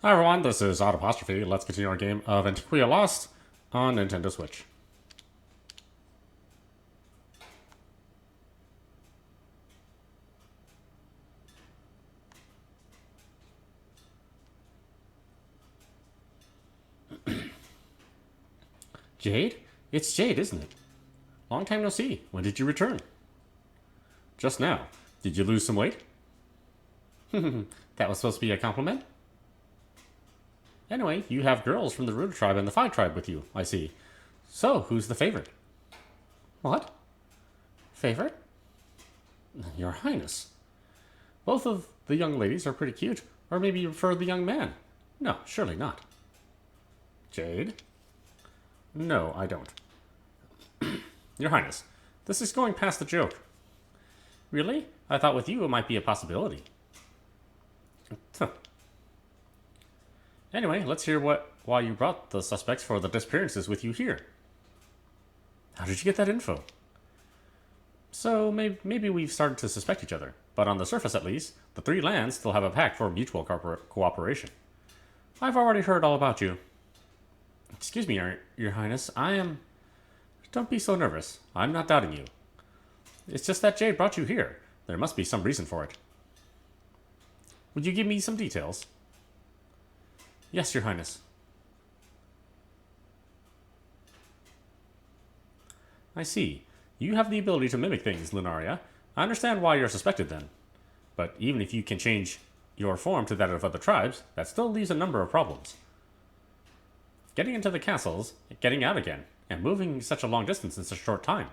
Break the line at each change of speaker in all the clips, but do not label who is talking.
Hi everyone, this is audap. Let's continue our game of Antiquia Lost on Nintendo Switch. Jade? It's Jade, isn't it? Long time no see. When did you return? Just now. Did you lose some weight? That was supposed to be a compliment? Anyway, you have girls from the Ruta tribe and the Phi tribe with you, I see. So, who's the favorite? What? Favorite? Your Highness. Both of the young ladies are pretty cute, or maybe you prefer the young man. No, surely not. Jade? No, I don't. Your Highness, this is going past the joke. Really? I thought with you it might be a possibility. Huh. Anyway, let's hear why you brought the suspects for the disappearances with you here. How did you get that info? So, maybe we've started to suspect each other, but on the surface at least, the three lands still have a pact for mutual cooperation. I've already heard all about you. Excuse me, Your Highness, I am... Don't be so nervous. I'm not doubting you. It's just that Jade brought you here. There must be some reason for it. Would you give me some details? Yes, Your Highness. I see. You have the ability to mimic things, Lunaria. I understand why you're suspected then. But even if you can change your form to that of other tribes, that still leaves a number of problems. Getting into the castles, getting out again, and moving such a long distance in such a short time.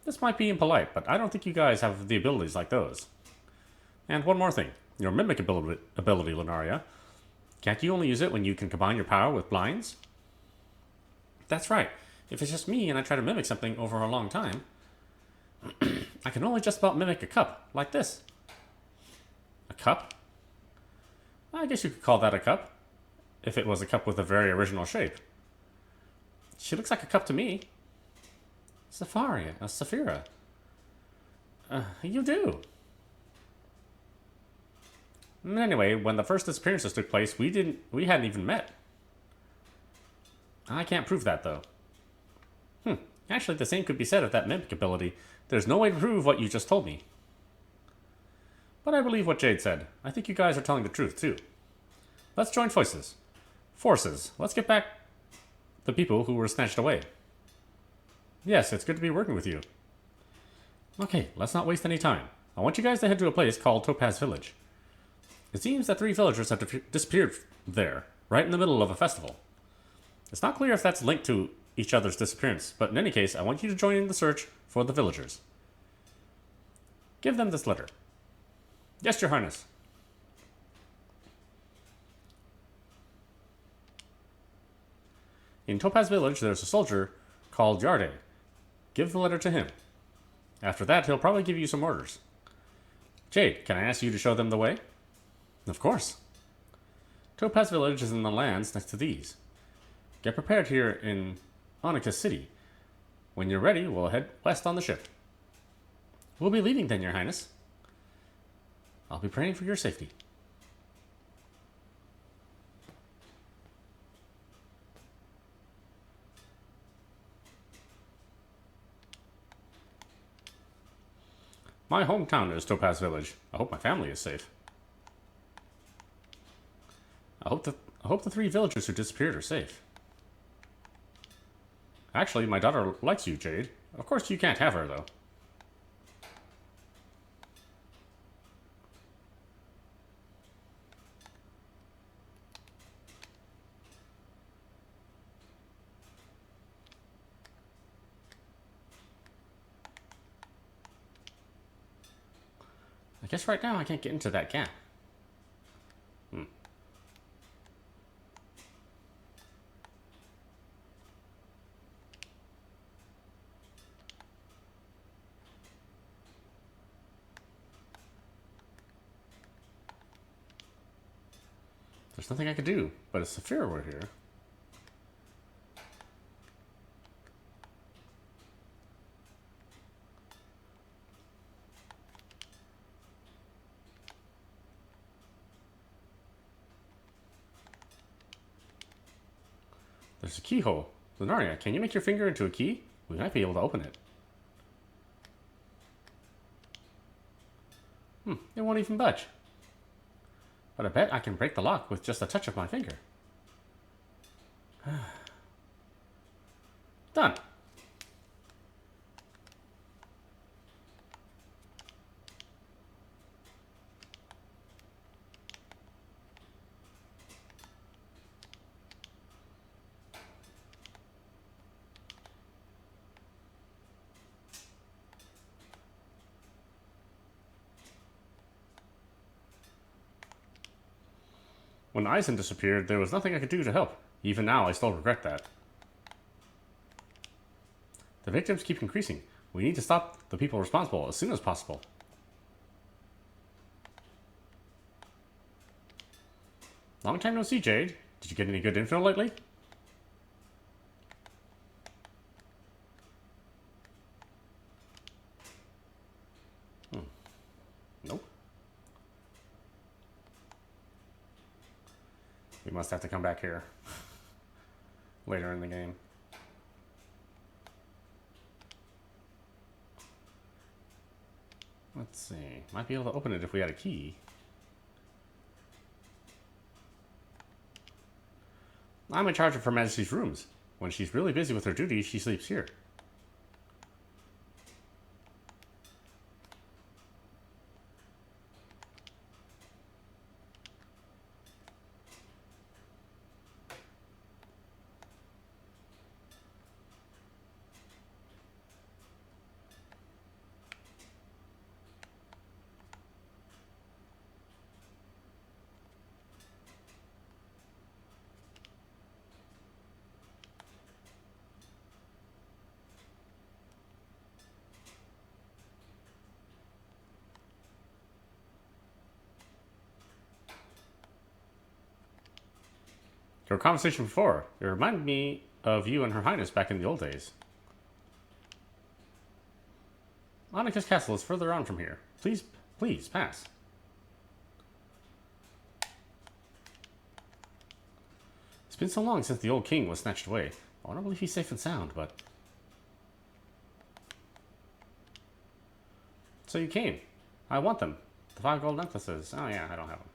This might be impolite, but I don't think you guys have the abilities like those. And one more thing. Your mimic ability, Lunaria. Can't you only use it when you can combine your power with blinds? That's right. If it's just me and I try to mimic something over a long time, I can only just about mimic a cup, like this. A cup? I guess you could call that a cup, if it was a cup with a very original shape. She looks like a cup to me. Saphira. You do. Anyway, when the first disappearances took place, we hadn't even met. I can't prove that, though. Actually, the same could be said of that mimic ability. There's no way to prove what you just told me. But I believe what Jade said. I think you guys are telling the truth, too. Let's join forces. Let's get back the people who were snatched away. Yes, it's good to be working with you. Okay, let's not waste any time. I want you guys to head to a place called Topaz Village. It seems that 3 villagers have disappeared there, right in the middle of a festival. It's not clear if that's linked to each other's disappearance, but in any case, I want you to join in the search for the villagers. Give them this letter. Yes, Your Highness. In Topaz Village, there's a soldier called Yarde. Give the letter to him. After that, he'll probably give you some orders. Jade, can I ask you to show them the way? Of course. Topaz Village is in the lands next to these. Get prepared here in Antiquia City. When you're ready, we'll head west on the ship. We'll be leaving then, Your Highness. I'll be praying for your safety. My hometown is Topaz Village. I hope my family is safe. I hope the 3 villagers who disappeared are safe. Actually, my daughter likes you, Jade. Of course, you can't have her, though. I guess right now I can't get into that gap. There's nothing I could do, but if Saphira were here... There's a keyhole. Lunaria, can you make your finger into a key? We might be able to open it. It won't even budge. But I bet I can break the lock with just a touch of my finger. Done. When Eisen disappeared, there was nothing I could do to help. Even now, I still regret that. The victims keep increasing. We need to stop the people responsible as soon as possible. Long time no see, Jade. Did you get any good info lately? Nope. We must have to come back here later in the game. Let's see. Might be able to open it if we had a key. I'm in charge of Her Majesty's rooms. When she's really busy with her duties, she sleeps here. Your conversation before, it reminded me of you and Her Highness back in the old days. Monica's castle is further on from here. Please pass. It's been so long since the old king was snatched away. I want to believe he's safe and sound, but... So you came. I want them. The 5 gold necklaces. Oh yeah, I don't have them.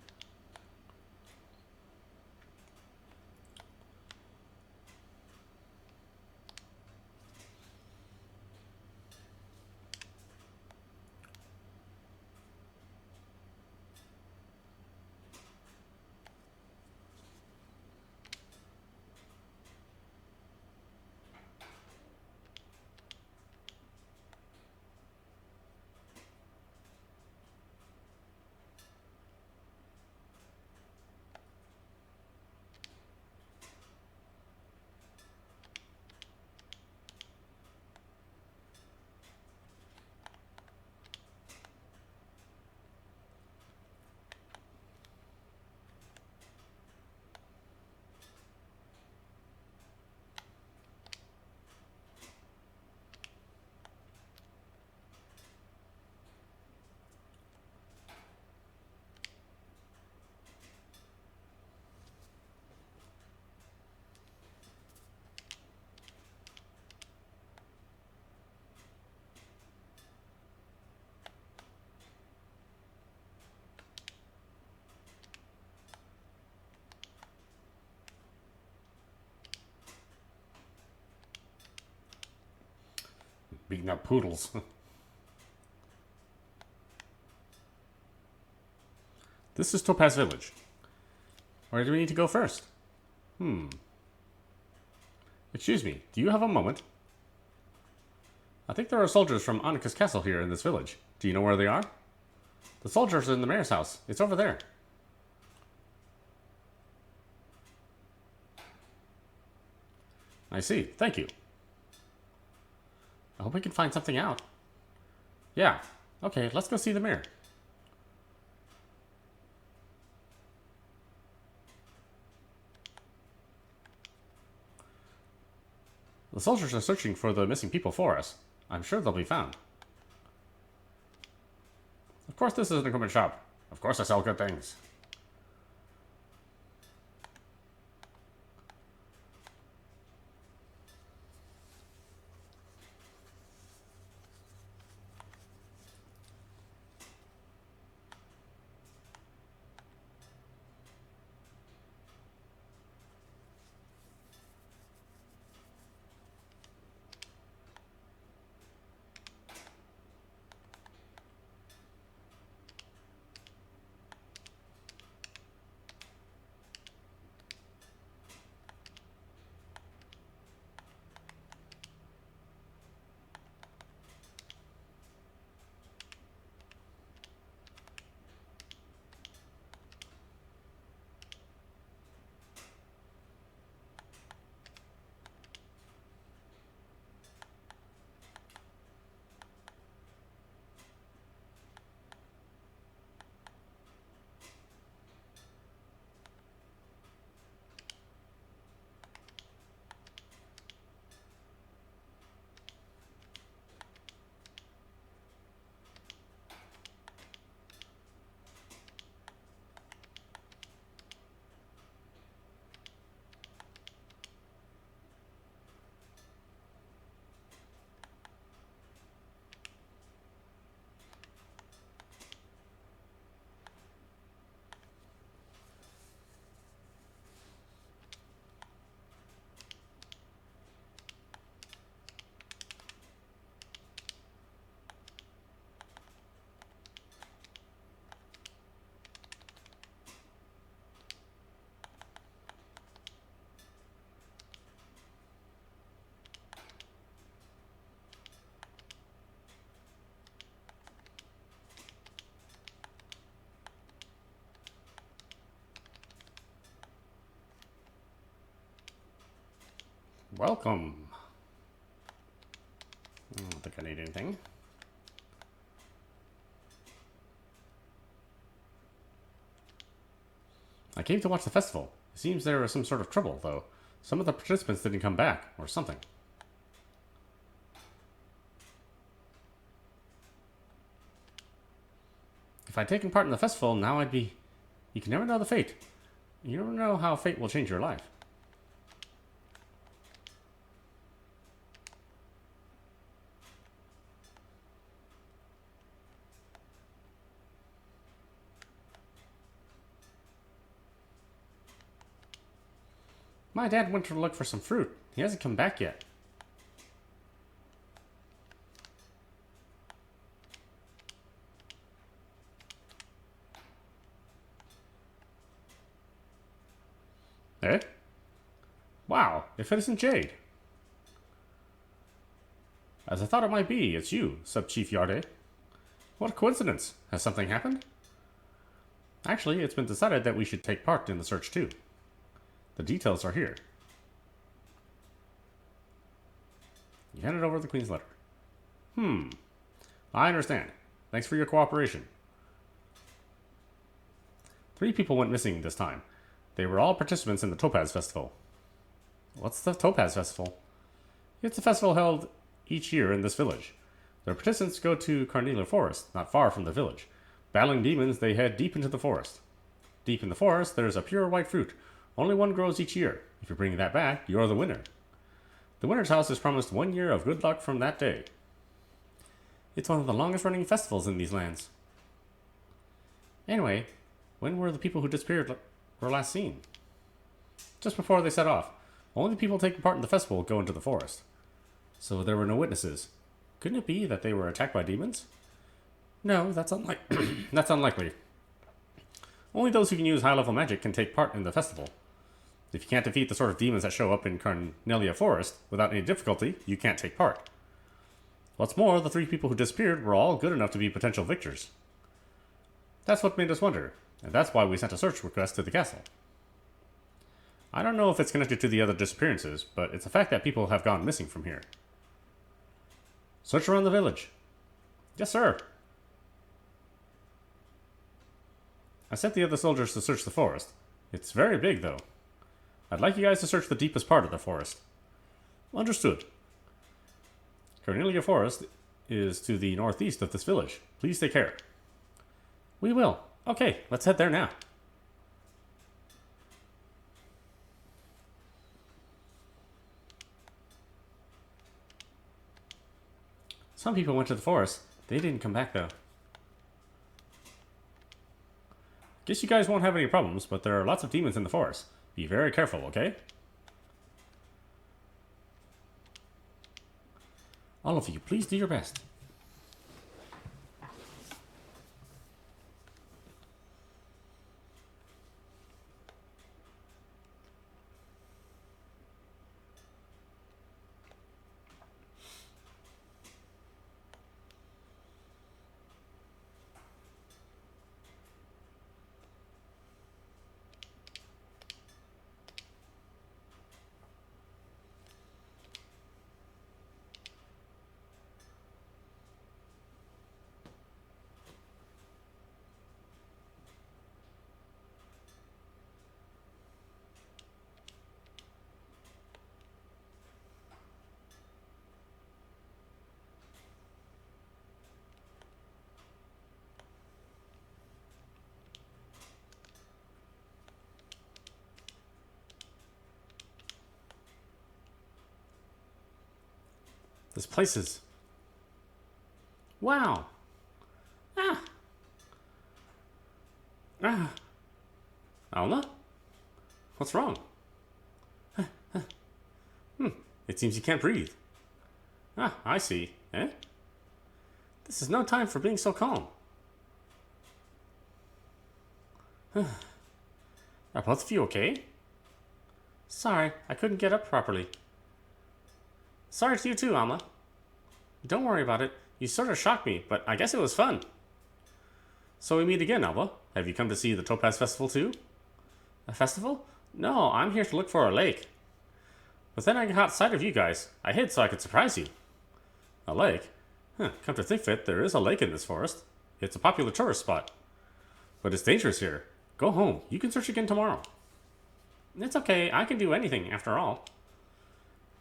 Beating up poodles. This is Topaz Village. Where do we need to go first? Excuse me, do you have a moment? I think there are soldiers from Annika's castle here in this village. Do you know where they are? The soldiers are in the mayor's house. It's over there. I see. Thank you. I hope we can find something out. Yeah. Okay, let's go see the mayor. The soldiers are searching for the missing people for us. I'm sure they'll be found. Of course this is an equipment shop. Of course I sell good things. Welcome. I don't think I need anything. I came to watch the festival. It seems there was some sort of trouble, though. Some of the participants didn't come back, or something. If I'd taken part in the festival, now I'd be... You can never know the fate. You never know how fate will change your life. My dad went to look for some fruit. He hasn't come back yet. Eh? Wow, if it isn't Jade. As I thought it might be, it's you, Sub-Chief Yarde. What a coincidence. Has something happened? Actually, it's been decided that we should take part in the search too. The details are here. You handed over the Queen's letter. I understand. Thanks for your cooperation. 3 people went missing this time. They were all participants in the Topaz Festival. What's the Topaz Festival? It's a festival held each year in this village. The participants go to Carnelia Forest, not far from the village. Battling demons, they head deep into the forest. Deep in the forest, there's a pure white fruit. Only one grows each year. If you bring that back, you're the winner. The winner's house is promised 1 year of good luck from that day. It's one of the longest running festivals in these lands. Anyway, when were the people who disappeared were last seen? Just before they set off. Only people taking part in the festival go into the forest. So there were no witnesses. Couldn't it be that they were attacked by demons? No, that's that's unlikely. Only those who can use high-level magic can take part in the festival. If you can't defeat the sort of demons that show up in Carnelia Forest without any difficulty, you can't take part. What's more, the 3 people who disappeared were all good enough to be potential victors. That's what made us wonder, and that's why we sent a search request to the castle. I don't know if it's connected to the other disappearances, but it's a fact that people have gone missing from here. Search around the village. Yes, sir. I sent the other soldiers to search the forest. It's very big, though. I'd like you guys to search the deepest part of the forest. Understood. Carnelia Forest is to the northeast of this village. Please take care. We will. Okay, let's head there now. Some people went to the forest. They didn't come back, though. Guess you guys won't have any problems, but there are lots of demons in the forest. Be very careful, okay? All of you, please do your best. This place is... Wow. Alma? What's wrong? It seems you can't breathe. I see. Eh? This is no time for being so calm. Are both of you okay? Sorry, I couldn't get up properly. Sorry to you too, Alma. Don't worry about it. You sort of shocked me, but I guess it was fun. So we meet again, Alma. Have you come to see the Topaz Festival too? A festival? No, I'm here to look for a lake. But then I caught sight of you guys. I hid so I could surprise you. A lake? Huh, come to think of it, there is a lake in this forest. It's a popular tourist spot. But it's dangerous here. Go home. You can search again tomorrow. It's okay. I can do anything, after all.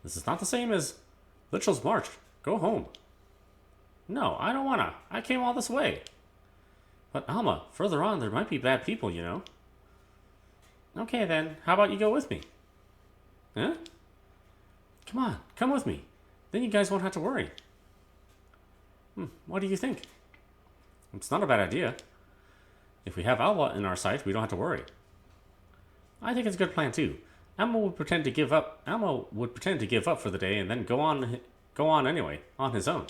This is not the same as Literal's March. Go home. No, I don't wanna. I came all this way. But Alma, further on, there might be bad people, you know. Okay then, how about you go with me? Huh? Come on, come with me. Then you guys won't have to worry. What do you think? It's not a bad idea. If we have Alma in our sight, we don't have to worry. I think it's a good plan too. Alma would pretend to give up for the day and then go on anyway, on his own.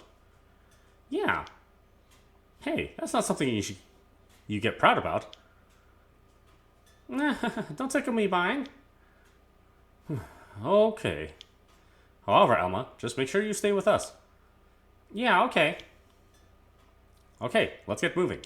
Yeah. Hey, that's not something you get proud about. Don't tickle me, Bine. Okay. However, Alma, just make sure you stay with us. Yeah, okay. Okay, let's get moving.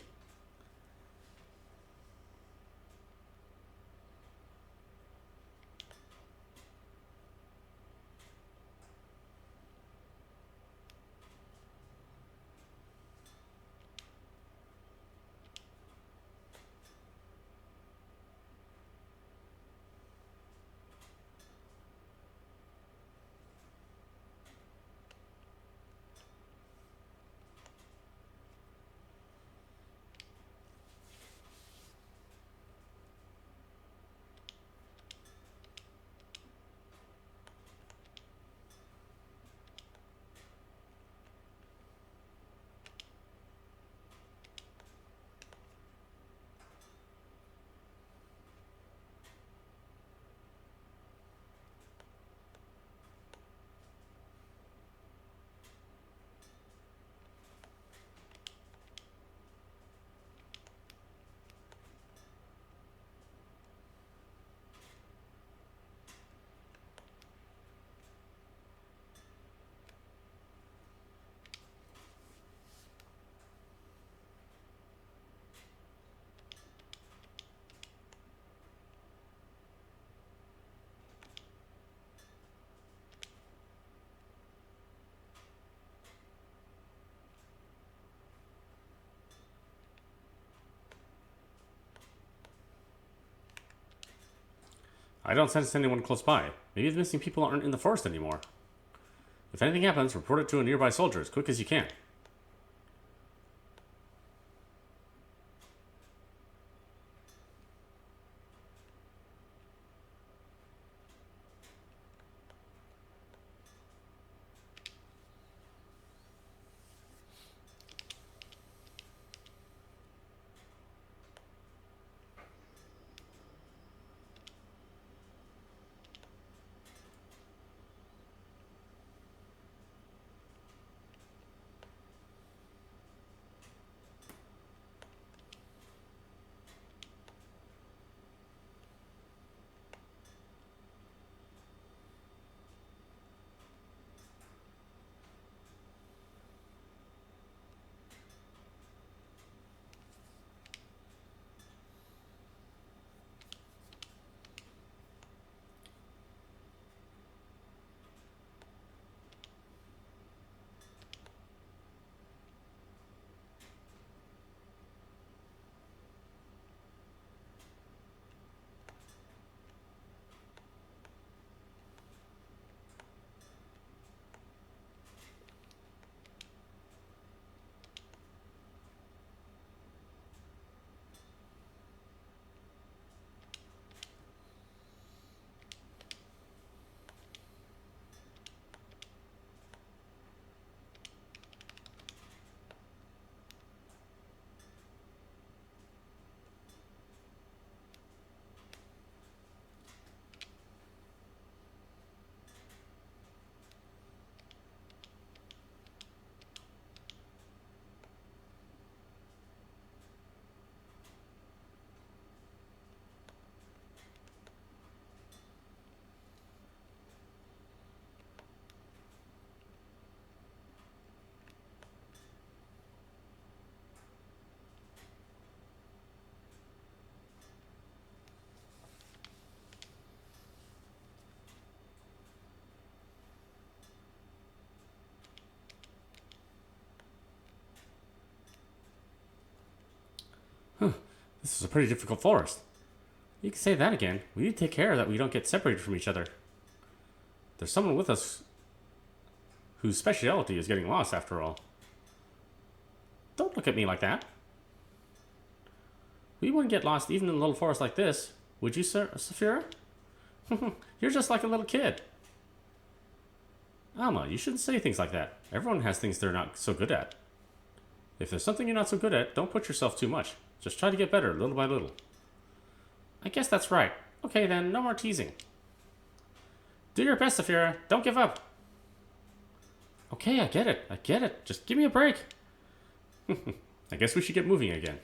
I don't sense anyone close by. Maybe the missing people aren't in the forest anymore. If anything happens, report it to a nearby soldier as quick as you can. This is a pretty difficult forest. You can say that again. We need to take care that we don't get separated from each other. There's someone with us whose specialty is getting lost, after all. Don't look at me like that. We wouldn't get lost even in a little forest like this, would you, Sir Saphira? You're just like a little kid. Alma, you shouldn't say things like that. Everyone has things they're not so good at. If there's something you're not so good at, don't put yourself too much. Just try to get better, little by little. I guess that's right. Okay then, no more teasing. Do your best, Saphira. Don't give up. Okay, I get it. Just give me a break. I guess we should get moving again.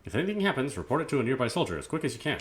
If anything happens, report it to a nearby soldier as quick as you can.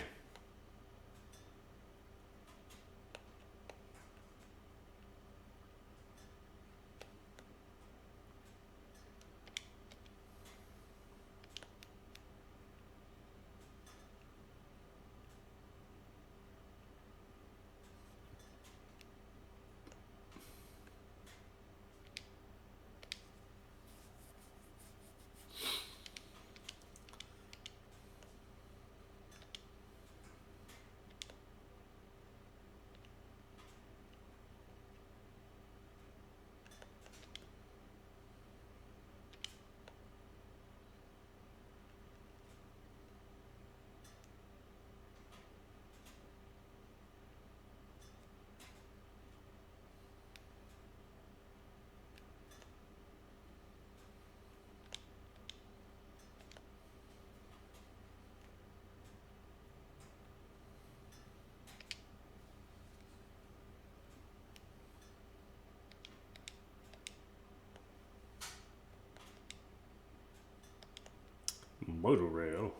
Motor rail.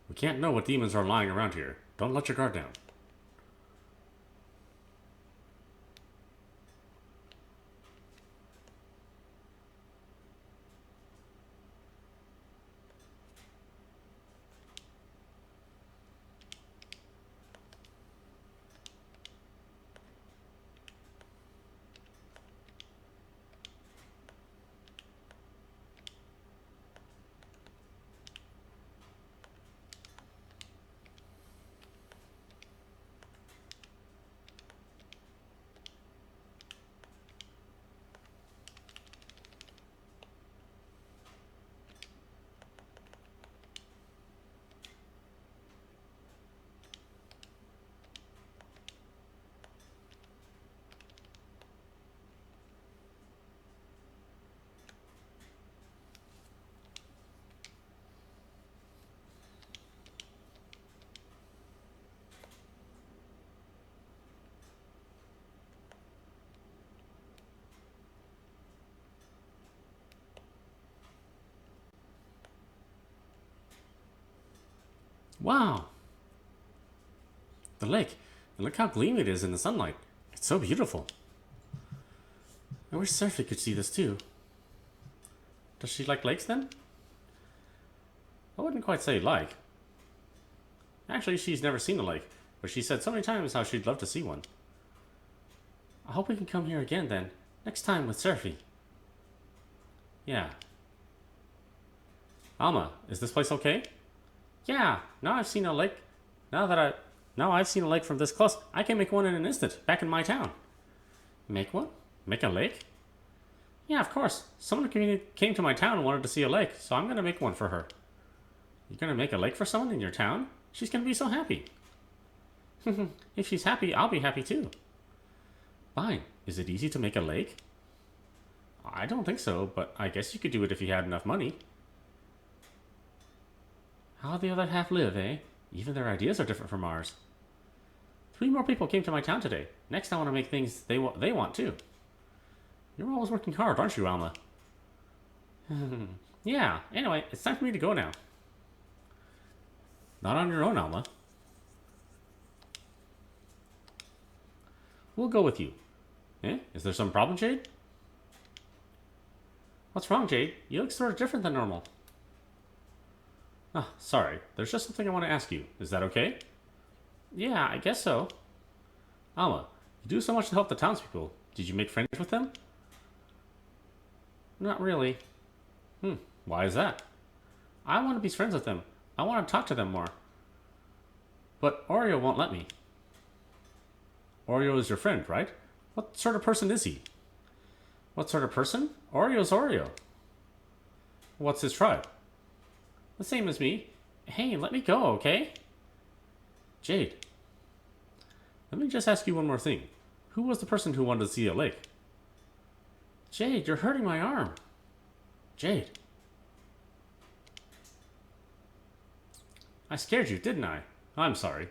We can't know what demons are lying around here. Don't let your guard down. Wow! The lake. And look how gleaming it is in the sunlight. It's so beautiful. I wish Sophie could see this too. Does she like lakes then? I wouldn't quite say like. Actually, she's never seen a lake, but she said so many times how she'd love to see one. I hope we can come here again then. Next time with Sophie. Yeah. Alma, is this place okay? Yeah, now I've seen a lake. Now I've seen a lake from this close. I can make one in an instant, back in my town. Make one? Make a lake? Yeah, of course. Someone came to my town and wanted to see a lake, so I'm gonna make one for her. You're gonna make a lake for someone in your town? She's gonna be so happy. If she's happy, I'll be happy too. Bine, is it easy to make a lake? I don't think so, but I guess you could do it if you had enough money. How'd the other half live, eh? Even their ideas are different from ours. 3 more people came to my town today. Next I want to make things they want too. You're always working hard, aren't you, Alma? Yeah, anyway, it's time for me to go now. Not on your own, Alma. We'll go with you. Eh? Is there some problem, Jade? What's wrong, Jade? You look sort of different than normal. Ah, sorry. There's just something I want to ask you. Is that okay? Yeah, I guess so. Alma, you do so much to help the townspeople. Did you make friends with them? Not really. Why is that? I want to be friends with them. I want to talk to them more. But Oreo won't let me. Oreo is your friend, right? What sort of person is he? What sort of person? Oreo's Oreo. What's his tribe? The same as me. Hey, let me go, okay? Jade. Let me just ask you one more thing. Who was the person who wanted to see a lake? Jade, you're hurting my arm. Jade. I scared you, didn't I? I'm sorry.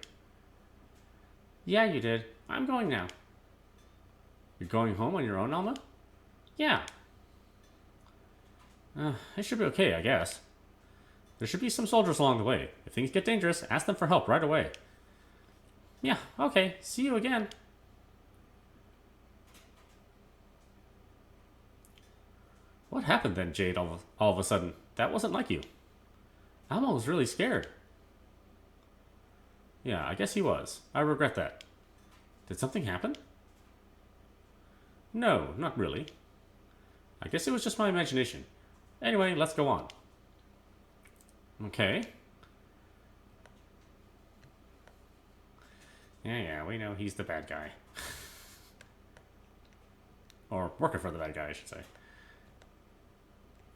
Yeah, you did. I'm going now. You're going home on your own, Alma? Yeah. It should be okay, I guess. There should be some soldiers along the way. If things get dangerous, ask them for help right away. Yeah, okay. See you again. What happened then, Jade, all of a sudden? That wasn't like you. Alma was really scared. Yeah, I guess he was. I regret that. Did something happen? No, not really. I guess it was just my imagination. Anyway, let's go on. Okay. Yeah, we know he's the bad guy. Or working for the bad guy, I should say.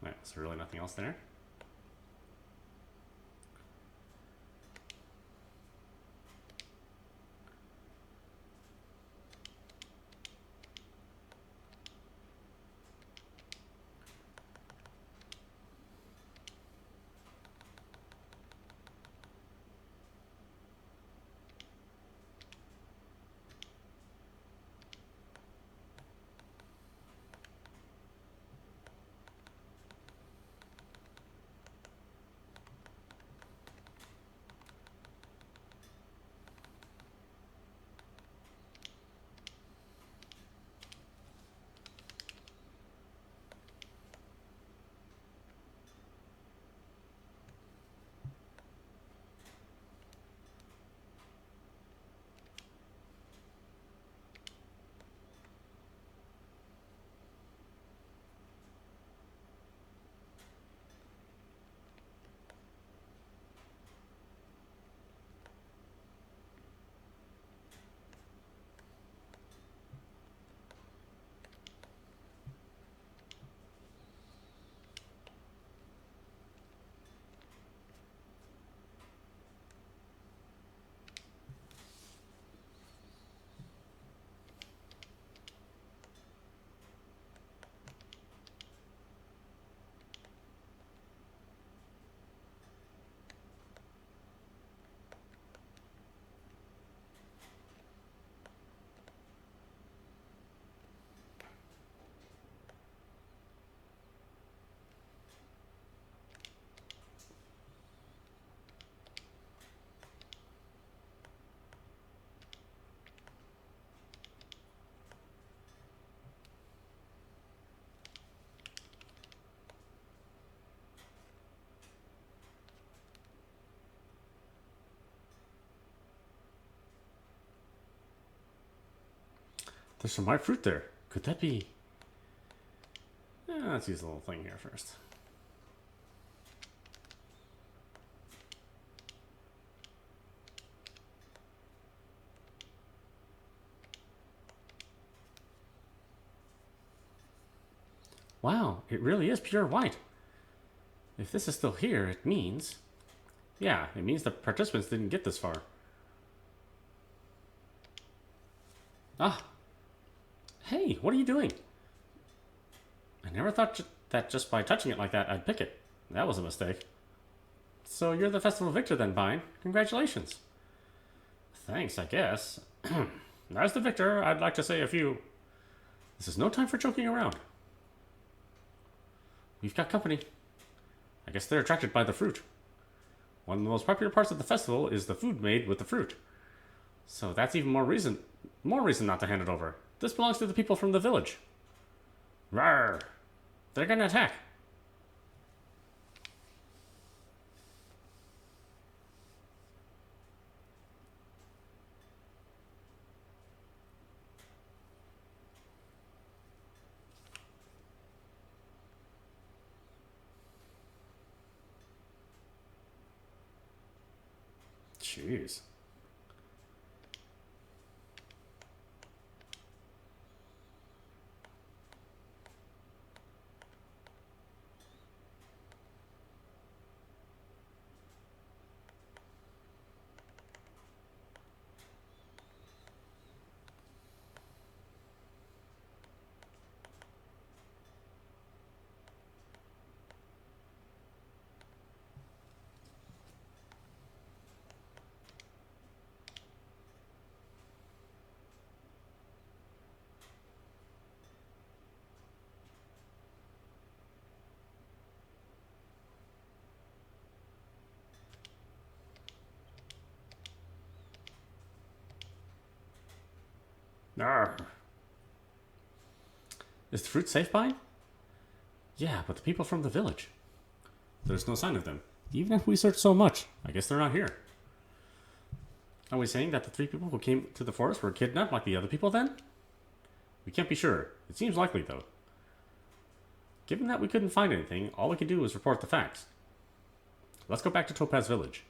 Right, is there really nothing else there? There's some white fruit there. Could that be... let's use a little thing here first. Wow, it really is pure white. If this is still here, it means... Yeah, it means the participants didn't get this far. Ah! Hey, what are you doing? I never thought that just by touching it like that, I'd pick it. That was a mistake. So you're the festival victor then, Bine. Congratulations. Thanks, I guess. As the victor, I'd like to say a few. This is no time for joking around. We've got company. I guess they're attracted by the fruit. One of the most popular parts of the festival is the food made with the fruit. So that's even more reason not to hand it over. This belongs to the people from the village. Rawr! They're gonna attack. Jeez. Arr. Is the fruit safe, Bine? Yeah, but the people from the village. There's no sign of them. Even if we search so much, I guess they're not here. Are we saying that the three people who came to the forest were kidnapped like the other people then? We can't be sure. It seems likely, though. Given that we couldn't find anything, all we can do is report the facts. Let's go back to Topaz Village.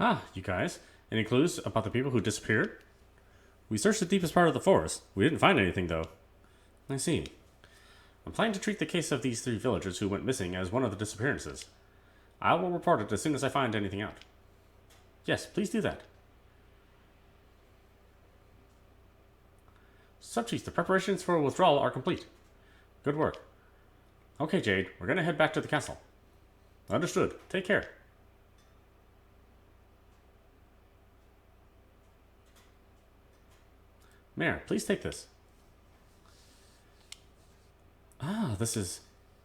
Ah, you guys. Any clues about the people who disappeared? We searched the deepest part of the forest. We didn't find anything, though. I see. I'm planning to treat the case of these three villagers who went missing as one of the disappearances. I will report it as soon as I find anything out. Yes, please do that. Subchief, the preparations for withdrawal are complete. Good work. Okay, Jade, we're gonna head back to the castle. Understood. Take care. Mare, please take this. Ah, this is...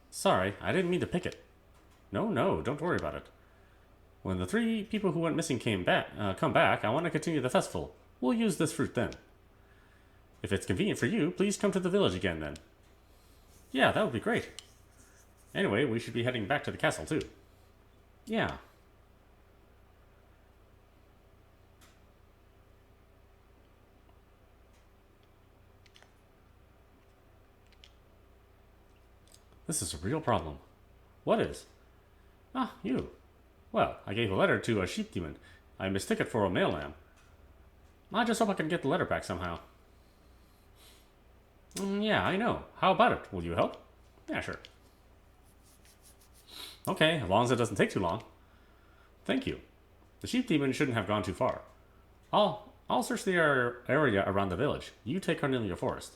Sorry, I didn't mean to pick it. No, don't worry about it. When the 3 people who went missing come back, I want to continue the festival. We'll use this fruit then. If it's convenient for you, please come to the village again then. Yeah, that would be great. Anyway, we should be heading back to the castle too. Yeah. This is a real problem. What is? Ah, you. Well, I gave a letter to a sheep demon. I mistook it for a male lamb. I just hope I can get the letter back somehow. Yeah, I know. How about it? Will you help? Yeah, sure. Okay, as long as it doesn't take too long. Thank you. The sheep demon shouldn't have gone too far. I'll search the area around the village. You take Cornelia Forest.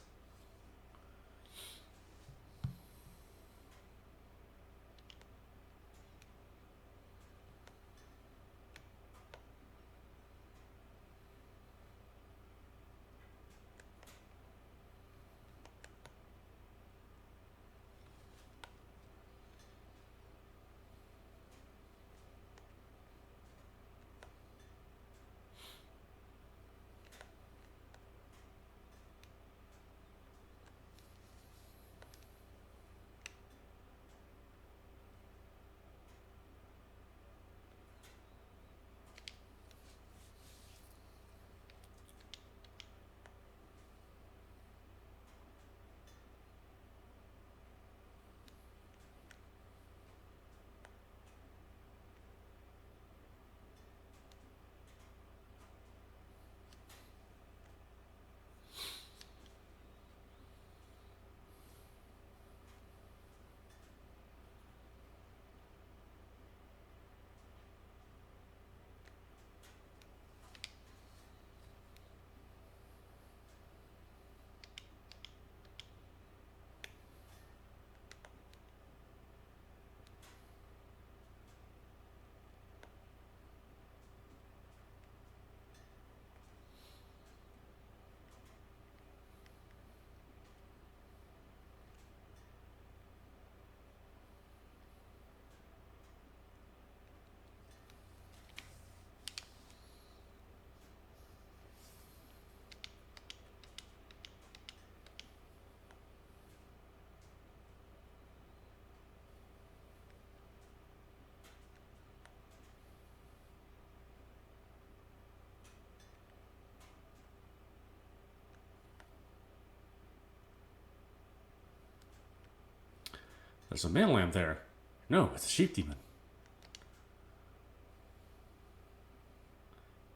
There's a male lamb there. No, it's a sheep demon.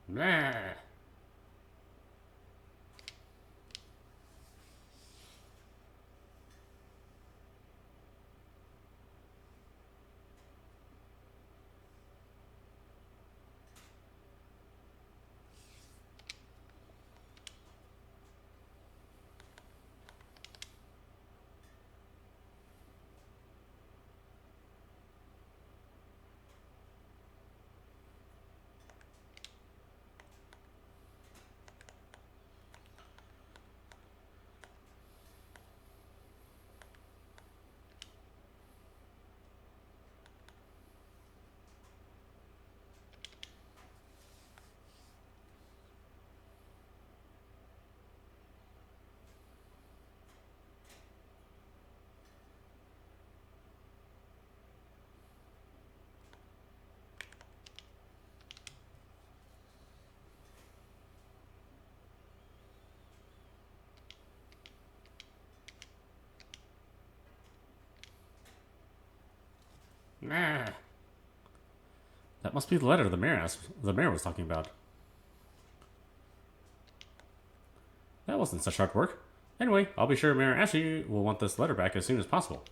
Nah. Nah. That must be the letter the mayor was talking about. That wasn't such hard work. Anyway, I'll be sure Mayor Ashley will want this letter back as soon as possible.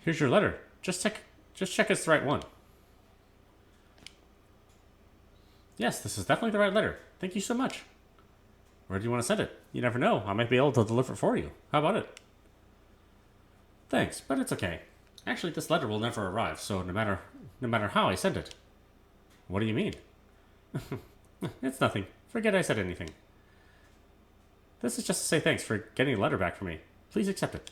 Here's your letter. Just check it's the right one. Yes, this is definitely the right letter. Thank you so much. Where do you want to send it? You never know. I might be able to deliver it for you. How about it? Thanks, but it's okay. Actually, this letter will never arrive, so no matter how I send it. What do you mean? It's nothing. Forget I said anything. This is just to say thanks for getting a letter back from me. Please accept it.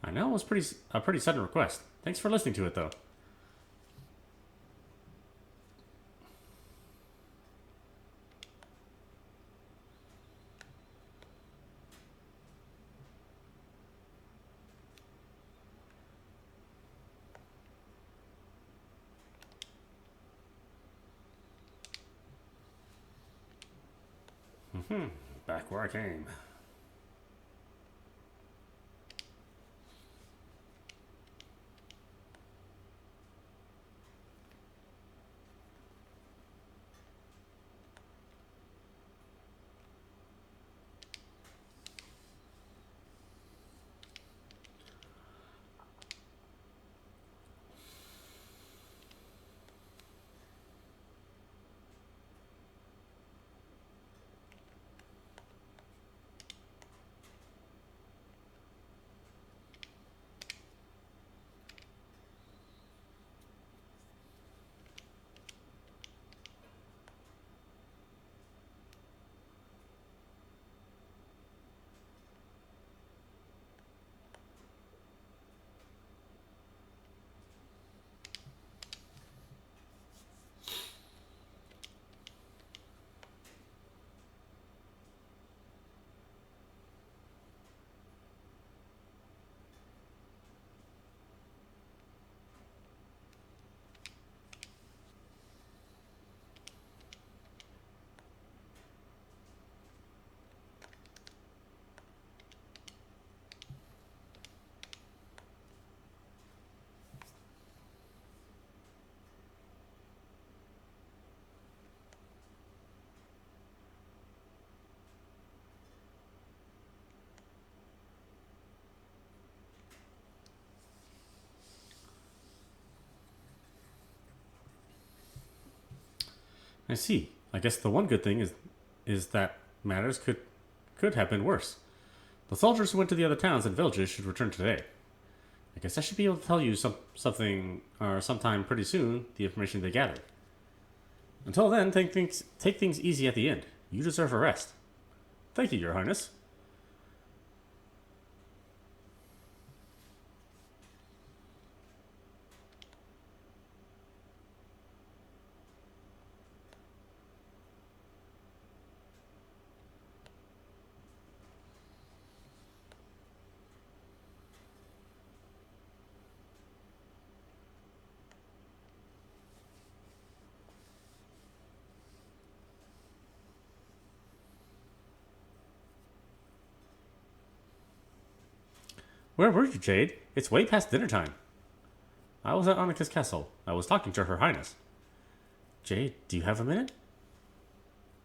I know it was a pretty sudden request. Thanks for listening to it, though. Back where I came. I see. I guess the one good thing is that matters could have been worse. The soldiers who went to the other towns and villages should return today. I guess I should be able to tell you something or sometime pretty soon the information they gathered. Until then, take things easy at the end. You deserve a rest. Thank you, Your Highness. Where were you, Jade? It's way past dinner time. I was at Annika's castle. I was talking to Her Highness. Jade, do you have a minute?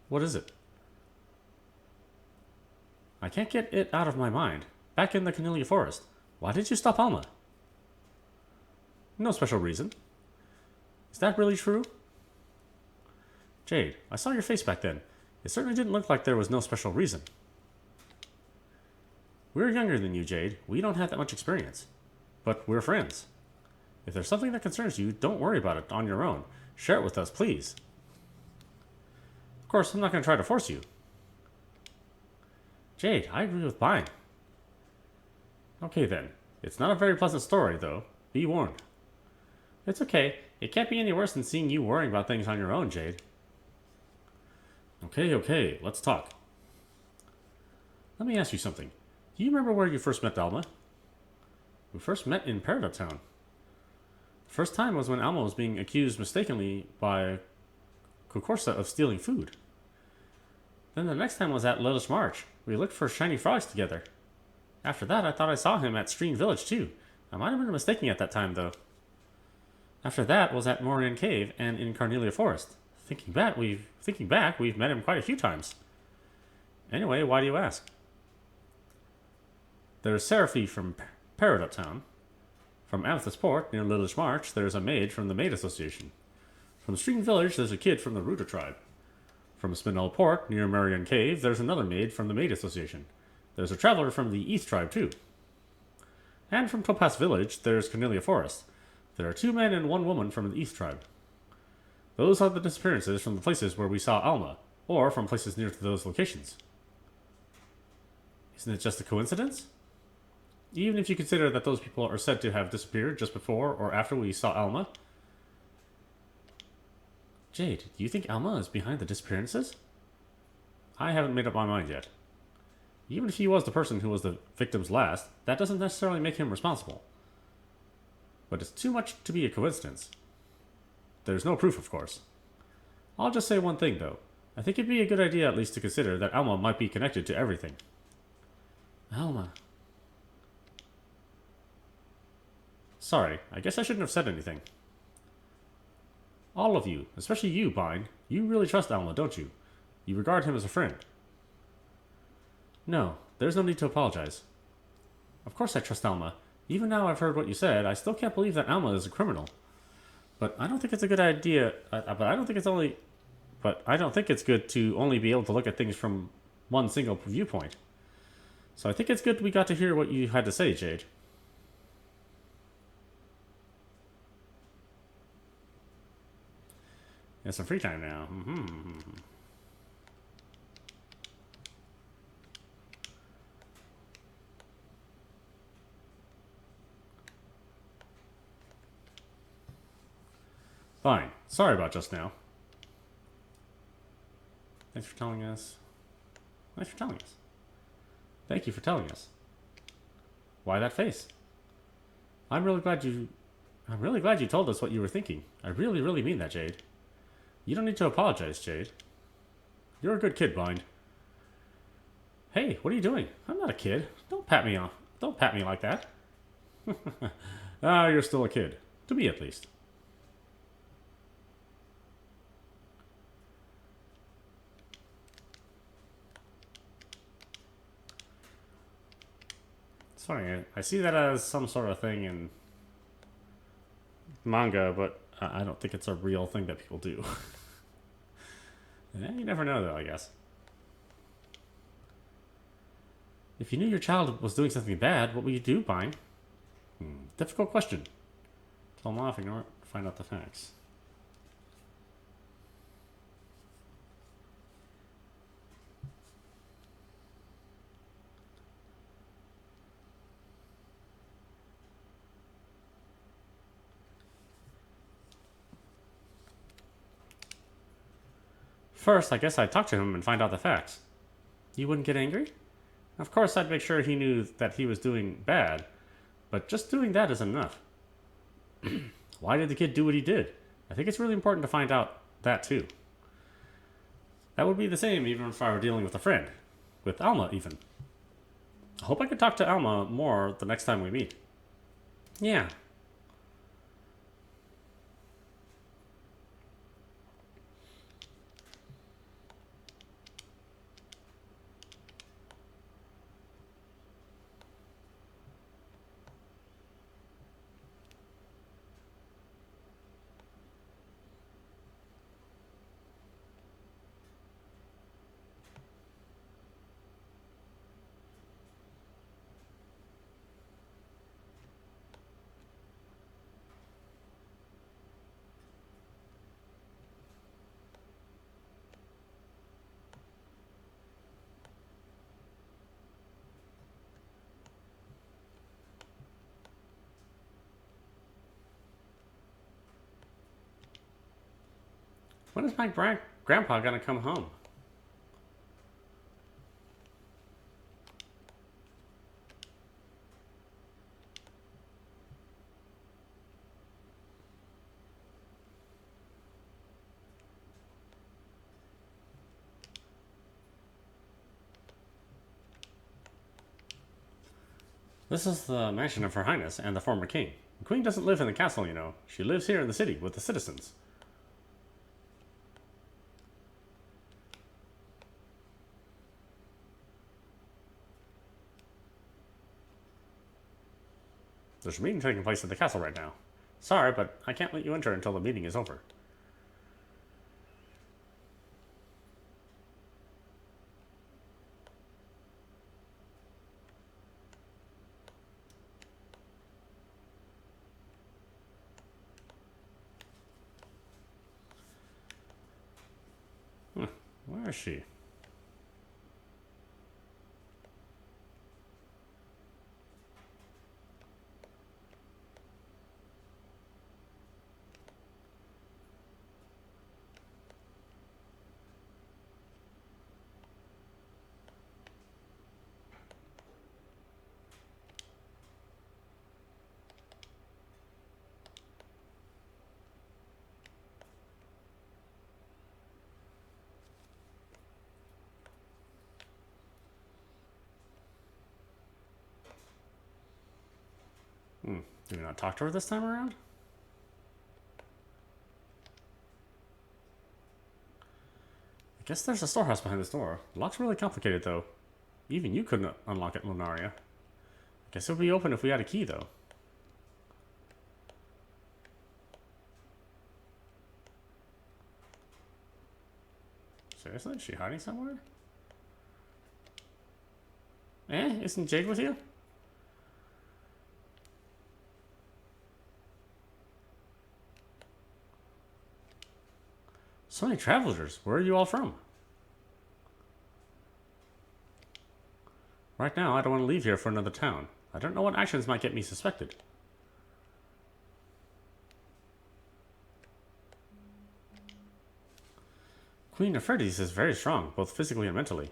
What is it? I can't get it out of my mind. Back in the Cornelia Forest. Why did you stop Alma? No special reason. Is that really true? Jade, I saw your face back then. It certainly didn't look like there was no special reason. We're younger than you, Jade. We don't have that much experience. But we're friends. If there's something that concerns you, don't worry about it on your own. Share it with us, please. Of course, I'm not going to try to force you. Jade, I agree with Bine. Okay then. It's not a very pleasant story, though. Be warned. It's okay. It can't be any worse than seeing you worrying about things on your own, Jade. Okay. Let's talk. Let me ask you something. Do you remember where you first met Alma? We first met in Peridot Town. The first time was when Alma was being accused mistakenly by Kokorsa of stealing food. Then the next time was at Lilish March. We looked for shiny frogs together. After that, I thought I saw him at Stream Village too. I might have been mistaken at that time, though. After that was at Morian Cave and in Cornelia Forest. Thinking back, we've met him quite a few times. Anyway, why do you ask? there's Seraphy from Peridot Town. From Amethyst Port, near Lilish March, there's a maid from the Maid Association. From Stream Village, there's a kid from the Ruta tribe. From Spinel Port, near Marion Cave, there's another maid from the Maid Association. There's a traveler from the Eeth tribe, too. And from Topaz Village, there's Cornelia Forest. There are 2 men and 1 woman from the Eeth tribe. Those are the disappearances from the places where we saw Alma, or from places near to those locations. Isn't it just a coincidence? Even if you consider that those people are said to have disappeared just before or after we saw Alma. Jade, do you think Alma is behind the disappearances? I haven't made up my mind yet. Even if he was the person who was the victim's last, that doesn't necessarily make him responsible. But it's too much to be a coincidence. There's no proof, of course. I'll just say one thing, though. I think it'd be a good idea at least to consider that Alma might be connected to everything. Alma. Sorry, I guess I shouldn't have said anything. All of you, especially you, Bine, you really trust Alma, don't you? You regard him as a friend. No, there's no need to apologize. Of course I trust Alma. Even now I've heard what you said, I still can't believe that Alma is a criminal. But I don't think it's a good idea. But I don't think it's good to only be able to look at things from one single viewpoint. So I think it's good we got to hear what you had to say, Jade. It's some free time now. Fine. Sorry about just now. Thanks for telling us. Thanks for telling us. Thank you for telling us. Why that face? I'm really glad you told us what you were thinking. I really, really mean that, Jade. You don't need to apologize, Jade. You're a good kid, Bine. Hey, what are you doing? I'm not a kid. Don't pat me off. Don't pat me like that. You're still a kid. To me, at least. It's funny. I see that as some sort of thing in manga, but I don't think it's a real thing that people do. You never know, though, I guess. If you knew your child was doing something bad, what would you do, Bine? Difficult question. Tell them off, ignore it, find out the facts. First, I guess I'd talk to him and find out the facts. You wouldn't get angry? Of course, I'd make sure he knew that he was doing bad, but just doing that isn't enough. Why did the kid do what he did? I think it's really important to find out that too. That would be the same even if I were dealing with a friend. With Alma, even. I hope I could talk to Alma more the next time we meet. Yeah. When is my grandpa gonna come home? This is the mansion of Her Highness and the former king. The queen doesn't live in the castle, you know. She lives here in the city with the citizens. There's a meeting taking place at the castle right now. Sorry, but I can't let you enter until the meeting is over. Where is she? Do we not talk to her this time around? I guess there's a storehouse behind this door. The lock's really complicated, though. Even you couldn't unlock it, Lunaria. I guess it would be open if we had a key, though. Seriously? Is she hiding somewhere? Isn't Jade with you? So many travelers. Where are you all from? Right now, I don't want to leave here for another town. I don't know what actions might get me suspected. Queen Nefertiti is very strong, both physically and mentally.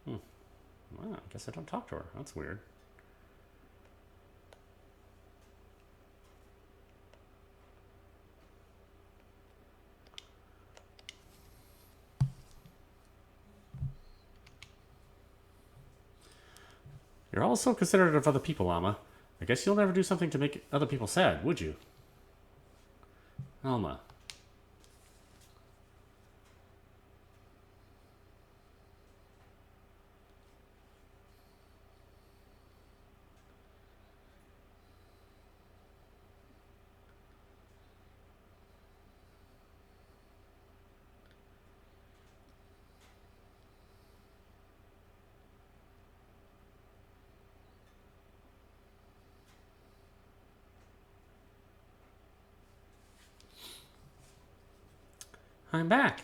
Well, I guess I don't talk to her. That's weird. You're all so considerate of other people, Alma. I guess you'll never do something to make other people sad, would you? Alma. I'm back.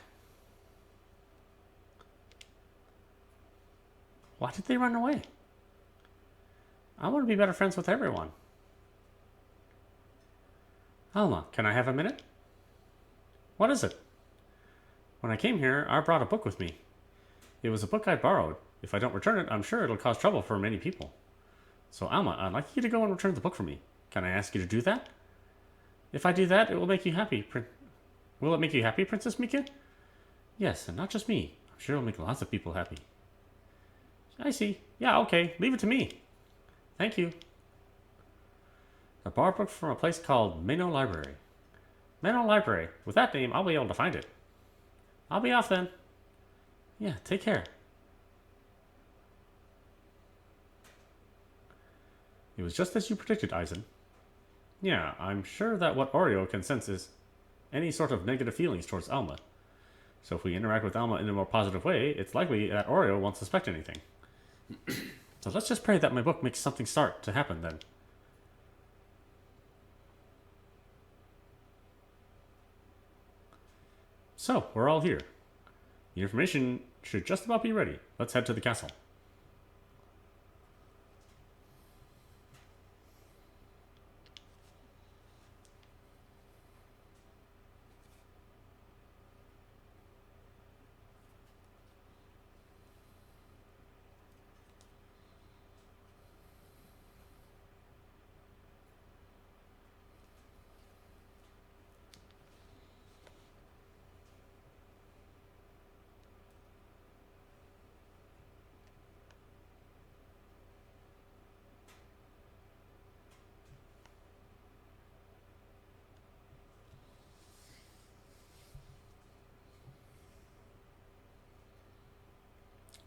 Why did they run away? I want to be better friends with everyone. Alma, can I have a minute? What is it? When I came here, I brought a book with me. It was a book I borrowed. If I don't return it, I'm sure it'll cause trouble for many people. So, Alma, I'd like you to go and return the book for me. Can I ask you to do that? If I do that, it will make you happy. Will it make you happy, Princess Mika? Yes, and not just me. I'm sure it'll make lots of people happy. I see. Yeah, okay. Leave it to me. Thank you. A bar book from a place called Mano Library. Mano Library. With that name, I'll be able to find it. I'll be off then. Yeah, take care. It was just as you predicted, Aizen. Yeah, I'm sure that what Oreo can sense is any sort of negative feelings towards Alma. So if we interact with Alma in a more positive way, it's likely that Oreo won't suspect anything. So let's just pray that my book makes something start to happen then. So, we're all here. The information should just about be ready. Let's head to the castle.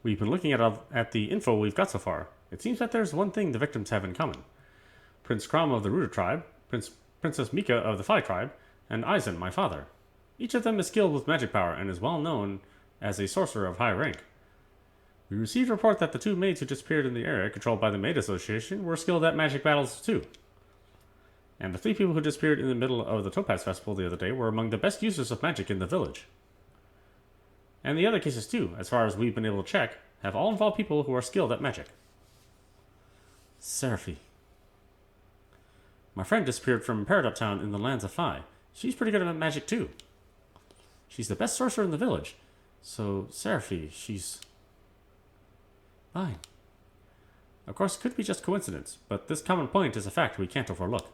We've been looking at the info we've got so far. It seems that there's one thing the victims have in common. Prince Krom of the Ruta tribe, Princess Mika of the Phi tribe, and Eisen, my father. Each of them is skilled with magic power and is well known as a sorcerer of high rank. We received a report that the two maids who disappeared in the area controlled by the Maid Association were skilled at magic battles too. And the 3 people who disappeared in the middle of the Topaz Festival the other day were among the best users of magic in the village. And the other cases too, as far as we've been able to check, have all involved people who are skilled at magic. Seraphy. My friend disappeared from Peridot Town in the lands of Phi. She's pretty good at magic too. She's the best sorcerer in the village. So, Seraphy, she's... Bine. Of course, it could be just coincidence, but this common point is a fact we can't overlook.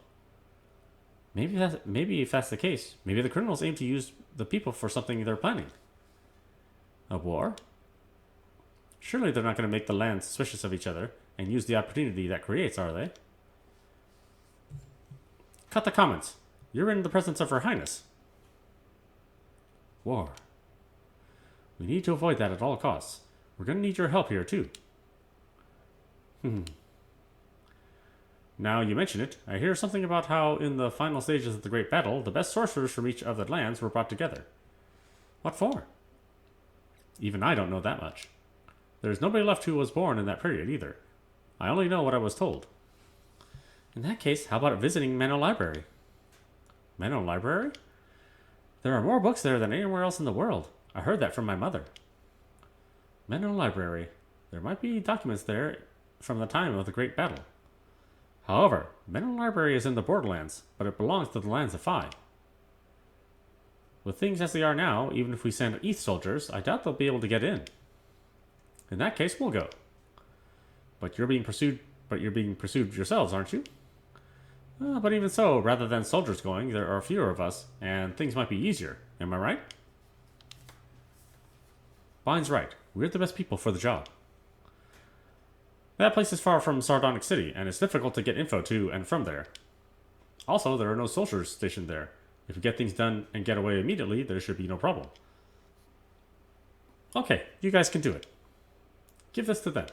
Maybe if that's the case, maybe the criminals aim to use the people for something they're planning. A war? Surely they're not going to make the lands suspicious of each other and use the opportunity that creates, are they? Cut the comments. You're in the presence of Her Highness. War. We need to avoid that at all costs. We're going to need your help here, too. Now you mention it, I hear something about how in the final stages of the Great Battle, the best sorcerers from each of the lands were brought together. What for? Even I don't know that much. There's nobody left who was born in that period either. I only know what I was told. In that case, how about visiting Menno Library? Menno Library? There are more books there than anywhere else in the world. I heard that from my mother. Menno Library. There might be documents there from the time of the Great Battle. However, Menno Library is in the Borderlands, but it belongs to the lands of Phi. With things as they are now, even if we send Eeth soldiers, I doubt they'll be able to get in. In that case, we'll go. But you're being pursued yourselves, aren't you? But even so, rather than soldiers going, there are fewer of us, and things might be easier. Am I right? Bine's right. We're the best people for the job. That place is far from Sardonyx City, and it's difficult to get info to and from there. Also, there are no soldiers stationed there. If we get things done and get away immediately, there should be no problem. Okay, you guys can do it. Give this to them.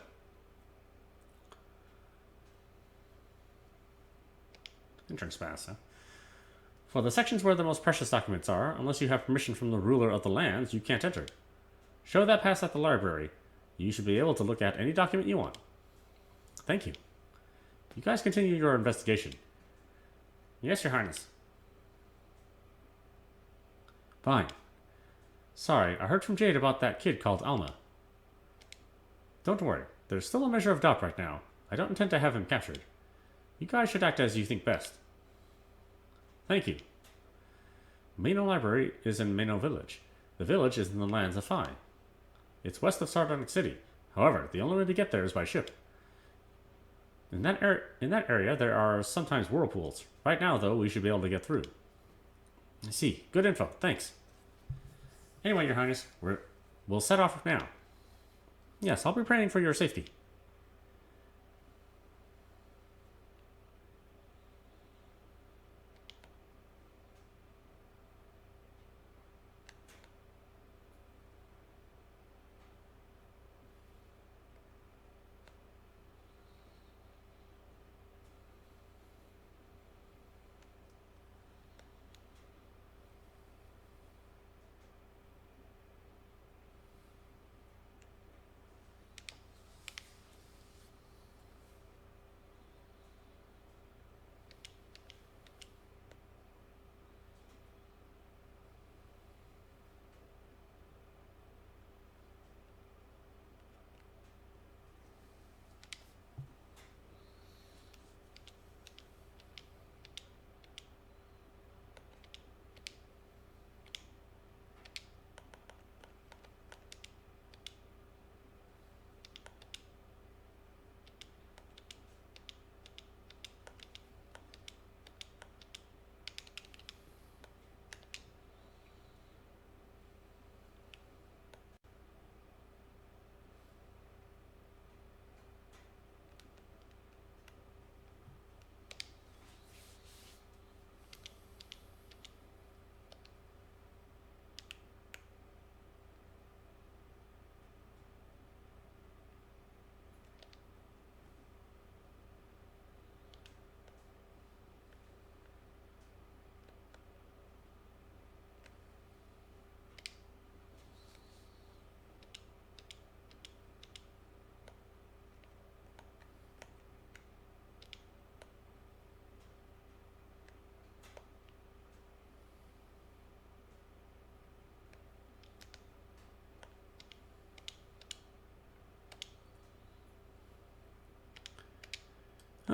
Entrance pass, huh? For the sections where the most precious documents are, unless you have permission from the ruler of the lands, you can't enter. Show that pass at the library. You should be able to look at any document you want. Thank you. You guys continue your investigation. Yes, Your Highness. Fine. Sorry, I heard from Jade about that kid called Alma. Don't worry. There's still a measure of doubt right now. I don't intend to have him captured. You guys should act as you think best. Thank you. Menno Library is in Menno Village. The village is in the lands of Phi. It's west of Sardonyx City. However, the only way to get there is by ship. In that area, there are sometimes whirlpools. Right now, though, we should be able to get through. I see. Good info. Thanks. Anyway, Your Highness, we'll set off now. Yes, I'll be praying for your safety.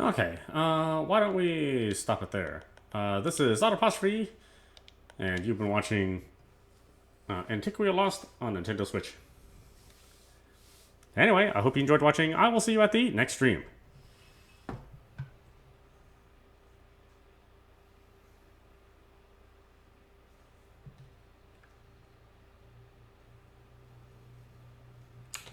Okay, why don't we stop it there? This is audap, and you've been watching Antiquia Lost on Nintendo Switch. Anyway, I hope you enjoyed watching. I will see you at the next stream.